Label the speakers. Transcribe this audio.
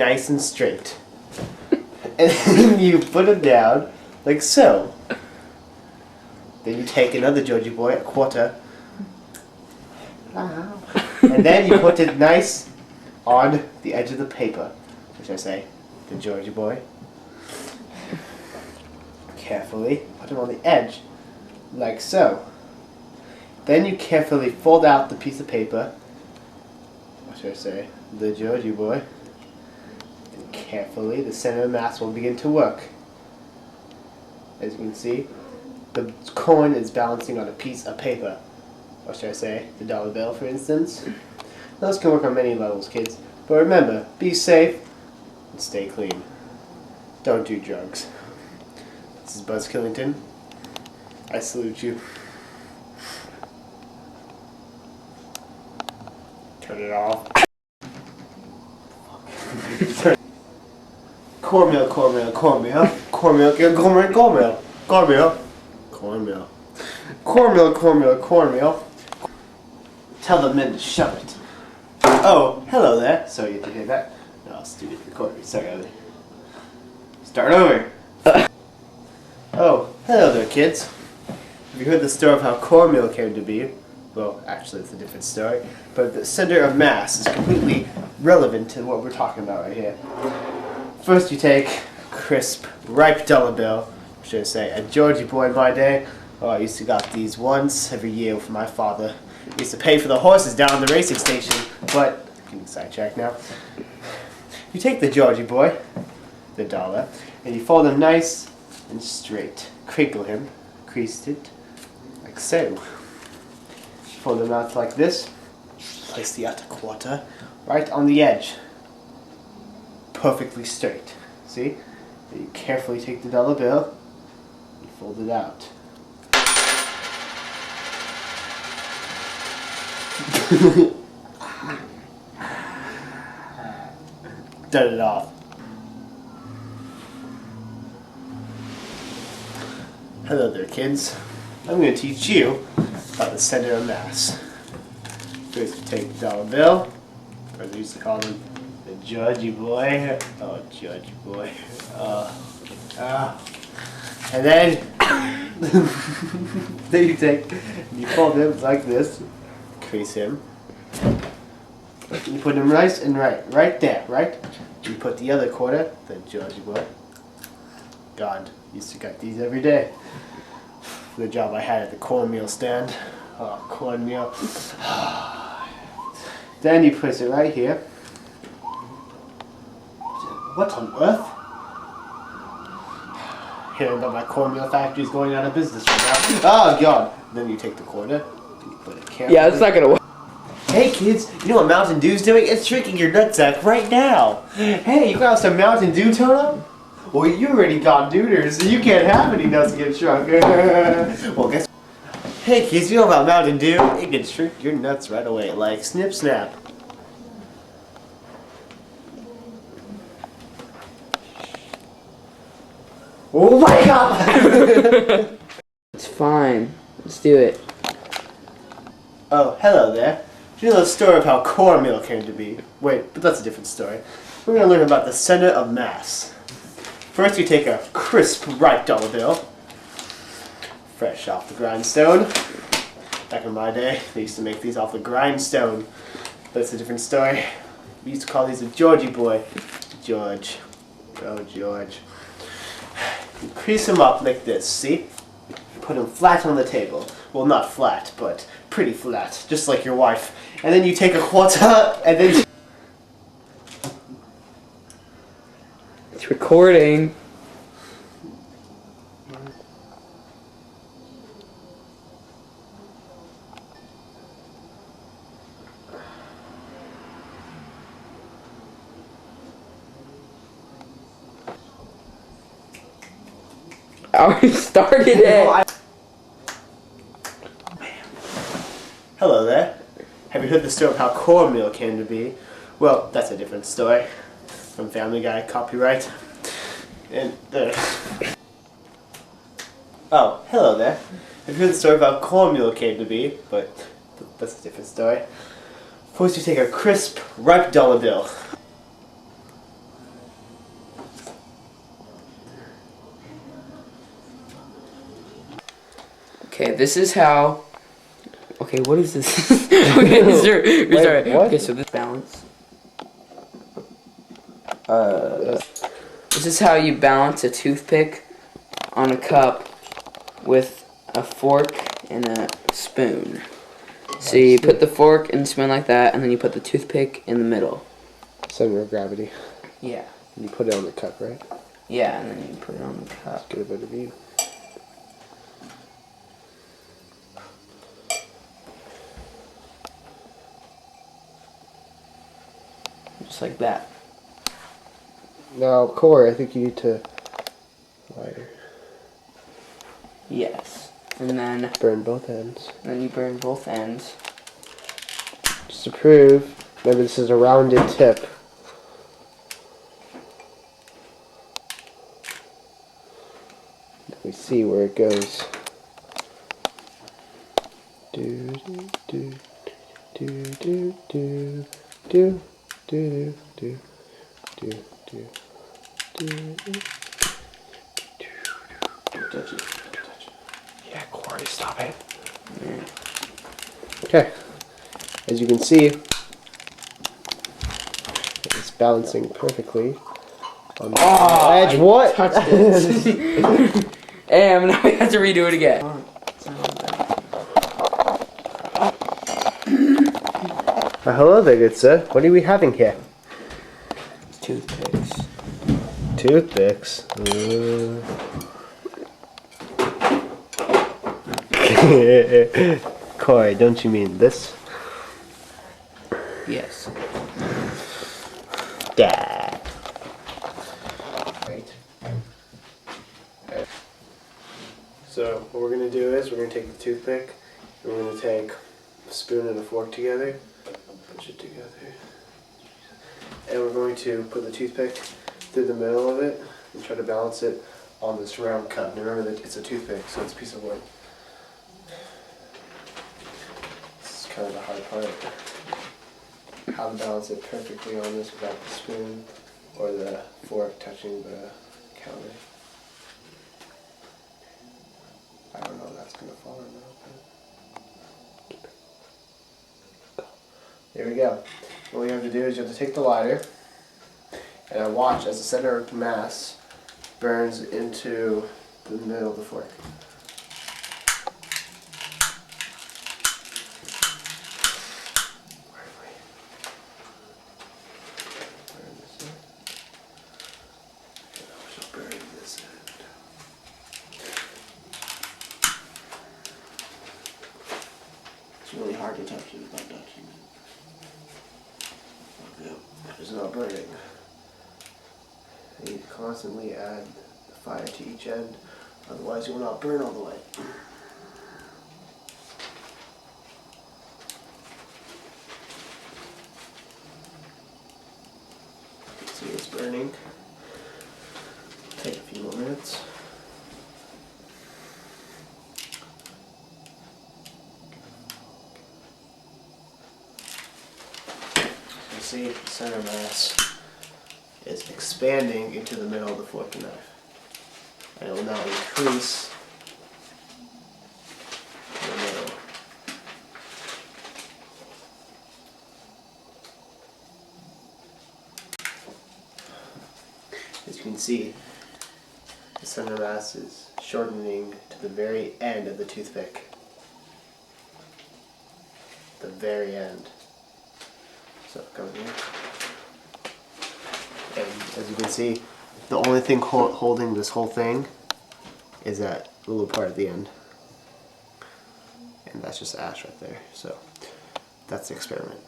Speaker 1: nice and straight. And then you put it down like so. Then you take another Georgie boy, a quarter, and then you put it nice on the edge of the paper. What should I say? The Georgie boy. Carefully put him on the edge, like so. Then you carefully fold out the piece of paper. What should I say? The Georgie boy. And carefully, the center of mass will begin to work. As you can see, the coin is balancing on a piece of paper. Or should I say, the dollar bill, for instance. Those can work on many levels, kids. But remember, be safe and stay clean. Don't do drugs. This is Buzz Killington. I salute you. Turn it off. Cornmeal, cornmeal, cornmeal. Cornmeal, cornmeal, cornmeal. Cornmeal. Cornmeal. Cornmeal, cornmeal, cornmeal. Tell the men to shove it. Oh, hello there. Sorry you had to hear that. No, stupid recording. Sorry, Ellie. Start over. Oh, hello there, kids. Have you heard the story of how cornmeal came to be? Well, actually, it's a different story. But the center of mass is completely relevant to what we're talking about right here. First, you take a crisp, ripe dollar bill. Should I say, a Georgie boy in my day. Oh, I used to got these once every year with my father. I used to pay for the horses down at the racing station. But, getting sidetracked now. You take the Georgie boy, the dollar, and you fold him nice and straight. Crinkle him, crease it, like so. Fold him out like this. Place the other quarter right on the edge. Perfectly straight. See? Then you carefully take the dollar bill and fold it out. Done it off. Hello there, kids. I'm going to teach you about the center of mass. First, you take the dollar bill, or they used to call them the Georgie boy. Oh, Georgie boy. And then, then you fold him like this, crease him. You put him nice and right there, right? You put the other quarter, the Georgie boy. God, used to get these every day. The job I had at the cornmeal stand. Oh, cornmeal. Then you place it right here. What on earth? Hearing about my cornmeal factory's going out of business right now. Oh God! Then you take the quarter. You put it carefully.
Speaker 2: Yeah, it's not gonna work.
Speaker 1: Hey kids, you know what Mountain Dew's doing? It's shrinking your nutsack right now. Hey, you got some Mountain Dew, Tono? Well, you already got duders, so you can't have any nuts get shrunk. Well, guess what? Hey kids, you know about Mountain Dew? It can shrink your nuts right away, like snip snap. Oh my God!
Speaker 2: It's fine. Let's do it.
Speaker 1: Oh, hello there. Do you know the story of how cornmeal came to be? Wait, but that's a different story. We're going to learn about the center of mass. First, you take a crisp, ripe dollar bill, fresh off the grindstone. Back in my day, they used to make these off the grindstone. But it's a different story. We used to call these a Georgie boy. George. Oh, George. You crease him up like this, see? Put him flat on the table. Well, not flat, but pretty flat, just like your wife. And then you take a quarter, and then...
Speaker 2: It's recording. I already started it.
Speaker 1: Hello there. Have you heard the story of how cornmeal came to be? Well, that's a different story. From Family Guy, copyright. And there. Oh, hello there. Have you heard the story of how cornmeal came to be? But that's a different story. First you take a crisp, ripe dollar bill.
Speaker 2: Okay, this is how. Okay, what is this? Okay, restart.
Speaker 1: what?
Speaker 2: Okay, so this balance. This is how you balance a toothpick on a cup with a fork and a spoon. So you put the fork and the spoon like that, and then you put the toothpick in the middle.
Speaker 1: Center of gravity.
Speaker 2: Yeah.
Speaker 1: And you put it on the cup, right?
Speaker 2: Yeah, and then you put it on the cup.
Speaker 1: Get a better view.
Speaker 2: Just like that.
Speaker 1: Now, Cory, I think you need to lighter.
Speaker 2: Yes. And then
Speaker 1: Burn both ends.
Speaker 2: you burn both ends.
Speaker 1: Just to prove, remember this is a rounded tip. We see where it goes. Do do do do do do do do do do do.
Speaker 2: Touch it.
Speaker 1: Yeah, Cory, stop it.
Speaker 2: Yeah.
Speaker 1: Okay, as you can see, it's balancing perfectly on the edge. What?
Speaker 2: Touched it. And now we have to redo it again.
Speaker 1: Hello there, good sir. What are we having here?
Speaker 2: Toothpicks.
Speaker 1: Toothpicks. Cory, don't you mean this?
Speaker 2: Yes.
Speaker 1: Dad. Right. So what we're gonna do is we're gonna take the toothpick and we're gonna take a spoon and a fork together, push it together, and we're going to put the toothpick through the middle of it and try to balance it on this round cup. Now remember that it's a toothpick, so it's a piece of wood. This is kind of the hard part. How to balance it perfectly on this without the spoon or the fork touching the counter. I don't know if that's going to fall or not. But there we go. What you have to do is you have to take the lighter and I watch as the center of mass burns into the middle of the fork. It's really hard to touch it without touching it. Yep, it's not burning. You need to constantly add the fire to each end, otherwise you will not burn all the way. See, it's burning. Take a few more minutes. You see, the center mass is expanding into the middle of the fork and knife. And it will now increase in the middle. As you can see, the center mass is shortening to the very end of the toothpick. The very end. So come here. And as you can see, the only thing holding this whole thing is that little part at the end. And that's just ash right there. So that's the experiment.